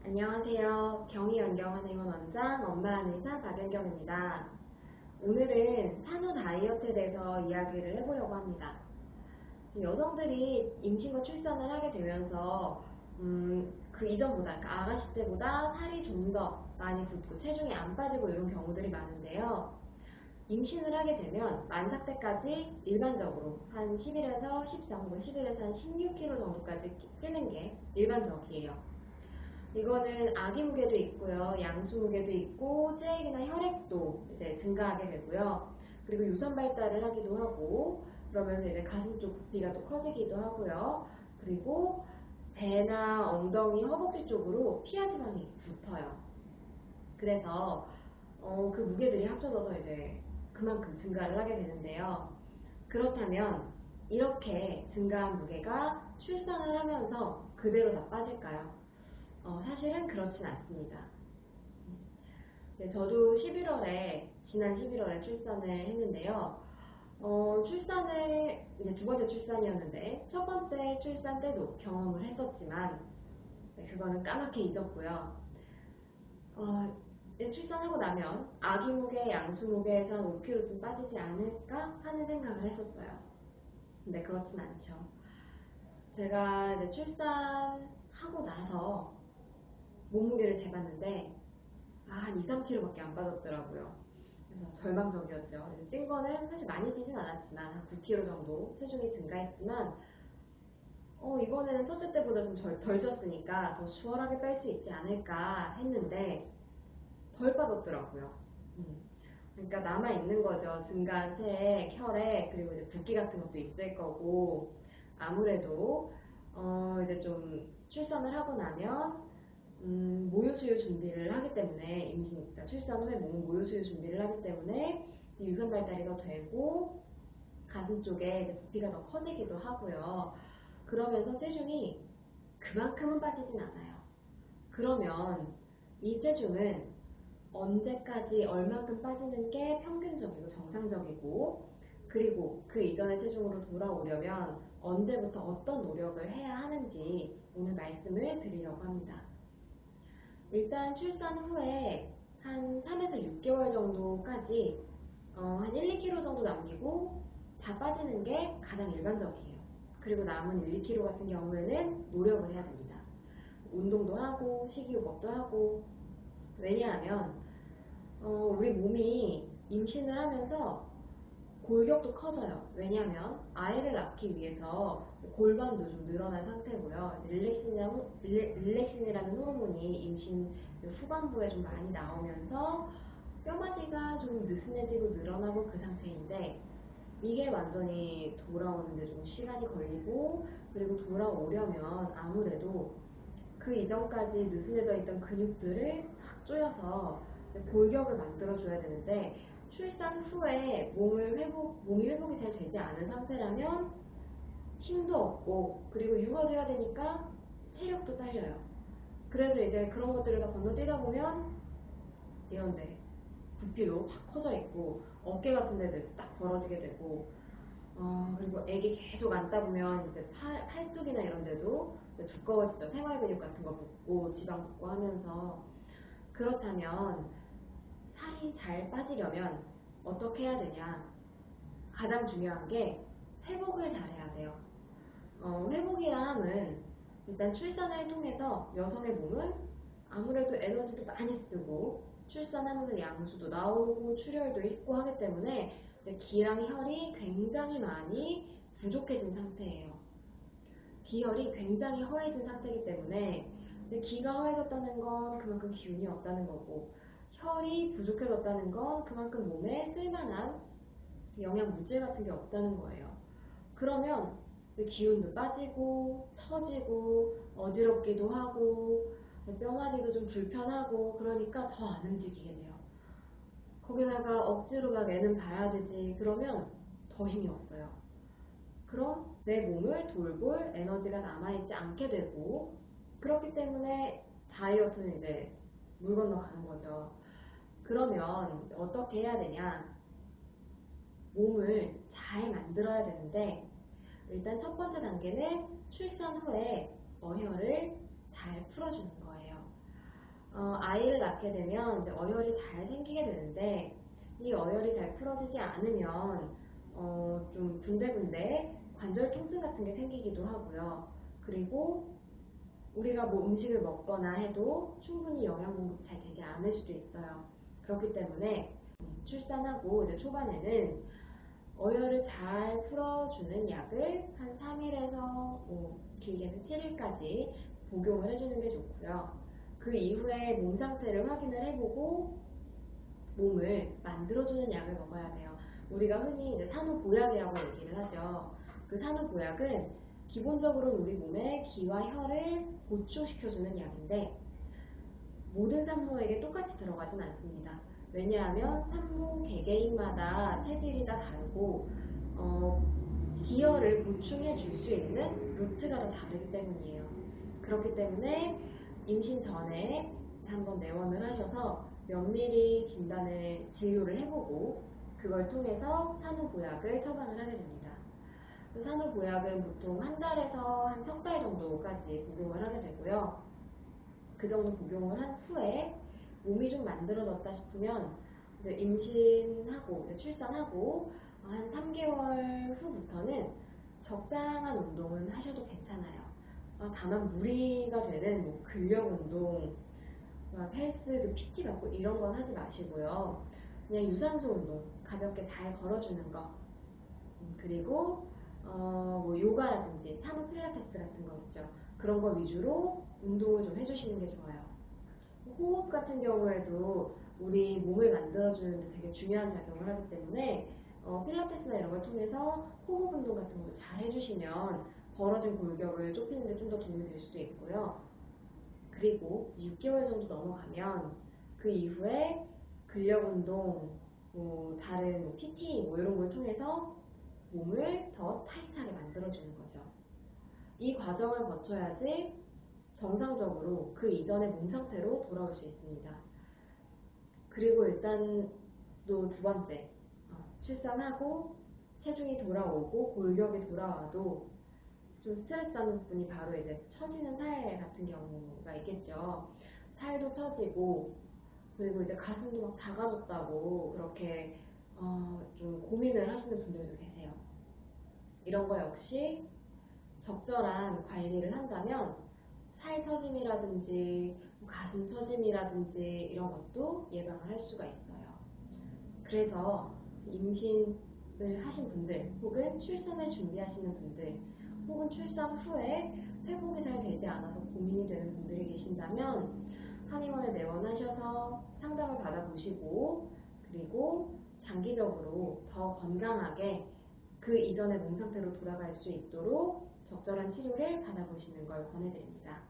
안녕하세요. 경희연경한의원 원장 엄마한의사 박연경입니다. 오늘은 산후 다이어트에 대해서 이야기를 해보려고 합니다. 여성들이 임신과 출산을 하게 되면서 그 이전보다, 그러니까 아가씨 때보다 살이 좀 더 많이 붙고 체중이 안 빠지고 이런 경우들이 많은데요. 임신을 하게 되면 만삭 때까지 일반적으로 한 10일에서 13, 혹은 10일에서 한 16kg 정도까지 찌는 게 일반적이에요. 이거는 아기 무게도 있고요, 양수 무게도 있고, 체액이나 혈액도 이제 증가하게 되고요. 그리고 유선 발달을 하기도 하고, 그러면서 이제 가슴 쪽 부피가 또 커지기도 하고요. 그리고 배나 엉덩이, 허벅지 쪽으로 피하 지방이 붙어요. 그래서 그 무게들이 합쳐져서 이제 그만큼 증가를 하게 되는데요. 그렇다면 이렇게 증가한 무게가 출산을 하면서 그대로 다 빠질까요? 사실은 그렇진 않습니다. 네, 저도 지난 11월에 출산을 했는데요. 출산을, 이제 두 번째 출산이었는데, 첫 번째 출산 때도 경험을 했었지만, 네, 그거는 까맣게 잊었고요. 이제 출산하고 나면 아기 무게, 양수 무게에서 한 5kg쯤 빠지지 않을까 하는 생각을 했었어요. 근데 그렇진 않죠. 제가 이제 출산하고 나서 몸무게를 재봤는데 한 2, 3kg밖에 안 빠졌더라고요. 그래서 절망적이었죠. 찐 거는 사실 많이 찌진 않았지만 한 9kg 정도 체중이 증가했지만 이번에는 첫째 때보다 좀 덜 쪘으니까 더 수월하게 뺄 수 있지 않을까 했는데 덜 빠졌더라고요. 그러니까 남아있는 거죠. 증가한 체액, 혈액, 그리고 이제 붓기 같은 것도 있을 거고, 아무래도 이제 좀 출산을 하고 나면 모유수유 준비를 하기 때문에 그러니까 출산 후에 몸은 모유수유 준비를 하기 때문에 유선 발달이 더 되고 가슴 쪽에 이제 부피가 더 커지기도 하고요. 그러면서 체중이 그만큼은 빠지진 않아요. 그러면 이 체중은 언제까지 얼만큼 빠지는 게 평균적이고 정상적이고, 그리고 그 이전의 체중으로 돌아오려면 언제부터 어떤 노력을 해야 하는지 오늘 말씀을 드리려고 합니다. 일단 출산 후에 한 3에서 6개월 정도까지 한 1, 2kg 정도 남기고 다 빠지는 게 가장 일반적이에요. 그리고 남은 1, 2kg 같은 경우에는 노력을 해야 됩니다. 운동도 하고 식이요법도 하고. 왜냐하면 우리 몸이 임신을 하면서 골격도 커져요. 왜냐하면 아이를 낳기 위해서 골반도 좀 늘어난 상태고요. 릴렉신이라는 호르몬이 임신 후반부에 좀 많이 나오면서 뼈마디가 좀 느슨해지고 늘어나고 그 상태인데, 이게 완전히 돌아오는데 좀 시간이 걸리고, 그리고 돌아오려면 아무래도 그 이전까지 느슨해져 있던 근육들을 탁 조여서 골격을 만들어줘야 되는데, 출산 후에 몸이 회복이 잘 되지 않은 상태라면 힘도 없고, 그리고 육아도 해야 되니까 체력도 딸려요. 그래서 이제 그런 것들을 다 건너뛰다 보면 이런데 부피도 확 커져 있고, 어깨 같은 데도 딱 벌어지게 되고, 그리고 애기 계속 안다 보면 이제 팔뚝이나 이런 데도 두꺼워지죠. 생활 근육 같은 거 붙고 지방 붙고 하면서. 그렇다면 살이 잘 빠지려면 어떻게 해야 되냐? 가장 중요한 게 회복을 잘해야 돼요. 회복이라 함은 일단 출산을 통해서 여성의 몸은 아무래도 에너지도 많이 쓰고 출산하면서 양수도 나오고 출혈도 있고 하기 때문에 이제 기랑 혈이 굉장히 많이 부족해진 상태예요. 기혈이 굉장히 허해진 상태이기 때문에 이제 기가 허해졌다는 건 그만큼 기운이 없다는 거고, 혈이 부족해졌다는 건 그만큼 몸에 쓸만한 영양 물질 같은 게 없다는 거예요. 그러면 기운도 빠지고 처지고 어지럽기도 하고 뼈마디도 좀 불편하고, 그러니까 더 안 움직이게 돼요. 거기다가 억지로 막 애는 봐야 되지 그러면 더 힘이 없어요. 그럼 내 몸을 돌볼 에너지가 남아있지 않게 되고, 그렇기 때문에 다이어트는 이제 물 건너가는 거죠. 그러면 어떻게 해야 되냐? 몸을 잘 만들어야 되는데, 일단 첫 번째 단계는 출산 후에 어혈을 잘 풀어주는 거예요. 아이를 낳게 되면 이제 어혈이 잘 생기게 되는데 이 어혈이 잘 풀어지지 않으면 좀 군데군데 관절 통증 같은 게 생기기도 하고요. 그리고 우리가 뭐 음식을 먹거나 해도 충분히 영양 공급이 잘 되지 않을 수도 있어요. 그렇기 때문에 출산하고 이제 초반에는 어혈을 잘 풀어주는 약을 한 3일에서 뭐 길게는 7일까지 복용을 해주는 게 좋고요. 그 이후에 몸 상태를 확인을 해보고 몸을 만들어주는 약을 먹어야 돼요. 우리가 흔히 이제 산후보약이라고 얘기를 하죠. 그 산후보약은 기본적으로 우리 몸에 기와 혈을 보충시켜주는 약인데 모든 산모에게 똑같이 들어가진 않습니다. 왜냐하면 산모 개개인마다 체질이 다 다르고 기혈을 보충해 줄 수 있는 루트가 다 다르기 때문이에요. 그렇기 때문에 임신 전에 한번 내원을 하셔서 면밀히 진료를 해보고 그걸 통해서 산후보약을 처방을 하게 됩니다. 산후보약은 보통 한 달에서 한 석 달 정도까지 복용을 하게 되고요. 그 정도 복용을 한 후에 몸이 좀 만들어졌다 싶으면 임신하고 출산하고 한 3개월 후부터는 적당한 운동은 하셔도 괜찮아요. 다만 무리가 되는 뭐 근력 운동, 헬스, PT 받고 이런 건 하지 마시고요. 그냥 유산소 운동 가볍게 잘 걸어주는 거, 그리고 뭐 요가라든지 산후 필라테스 같은 거 있죠. 그런 거 위주로 운동을 좀 해주시는 게 좋아요. 호흡 같은 경우에도 우리 몸을 만들어주는데 되게 중요한 작용을 하기 때문에 필라테스나 이런 걸 통해서 호흡 운동 같은 것도 잘 해주시면 벌어진 골격을 좁히는 데 좀 더 도움이 될 수도 있고요. 그리고 6개월 정도 넘어가면 그 이후에 근력 운동, 뭐 다른 PT 뭐 이런 걸 통해서 몸을 더 타이트하게 만들어주는 거죠. 이 과정을 거쳐야지 정상적으로 그 이전의 몸 상태로 돌아올 수 있습니다. 그리고 일단 또 두 번째, 출산하고 체중이 돌아오고 골격이 돌아와도 좀 스트레스하는 부분이 바로 이제 처지는 살 같은 경우가 있겠죠. 살도 처지고 그리고 이제 가슴도 막 작아졌다고 그렇게 좀 고민을 하시는 분들도 계세요. 이런 거 역시 적절한 관리를 한다면 살 처짐이라든지 가슴 처짐이라든지 이런 것도 예방을 할 수가 있어요. 그래서 임신을 하신 분들 혹은 출산을 준비하시는 분들 혹은 출산 후에 회복이 잘 되지 않아서 고민이 되는 분들이 계신다면 한의원에 내원하셔서 상담을 받아보시고 그리고 장기적으로 더 건강하게 그 이전의 몸 상태로 돌아갈 수 있도록 적절한 치료를 받아보시는 걸 권해드립니다.